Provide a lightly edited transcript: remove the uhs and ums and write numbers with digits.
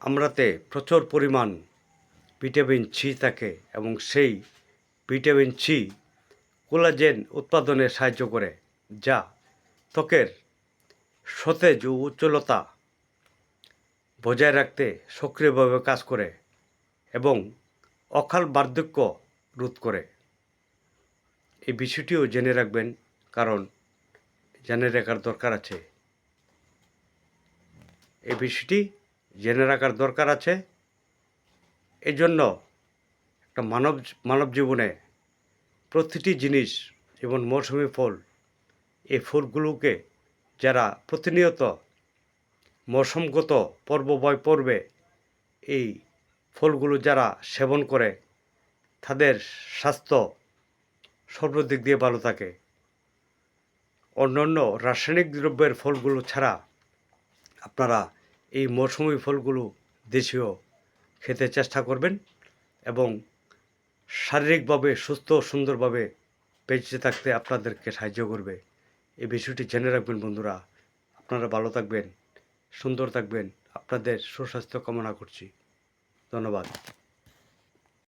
আমরাতে প্রচুর পরিমাণ vitamin C থাকে এবং সেই ভিটামিন সি কোলাজেন উৎপাদনে সাহায্য করে, যা ত্বকের সতেজ ও উজ্জ্বলতা বজায় রাখতে সক্রিয়ভাবে কাজ করে এবং অকাল বার্ধক্য রোধ করে। এই বিষয়টিও জেনে রাখবেন, কারণ জেনে রাখার দরকার আছে। এই বিষয়টি জেনে রাখার দরকার আছে। এই জন্য একটা মানব জীবনে প্রতিটি জিনিস, যেমন মৌসুমি ফল, এই ফলগুলোকে যারা প্রতিনিয়ত মৌসমগত পর্বে এই ফলগুলো যারা সেবন করে, তাদের স্বাস্থ্য সর্বদিক দিয়ে ভালো থাকে। অন্যান্য রাসায়নিক দ্রব্যের ফলগুলো ছাড়া আপনারা এই মৌসুমি ফলগুলো দেশীয় খেতে চেষ্টা করবেন এবং শারীরিকভাবে সুস্থ সুন্দরভাবে বেঁচে থাকতে আপনাদেরকে সাহায্য করবে। এই বিষয়টি জেনে রাখবেন বন্ধুরা। আপনারা ভালো থাকবেন, সুন্দর থাকবেন। আপনাদের সুস্বাস্থ্য কামনা করছি। ধন্যবাদ।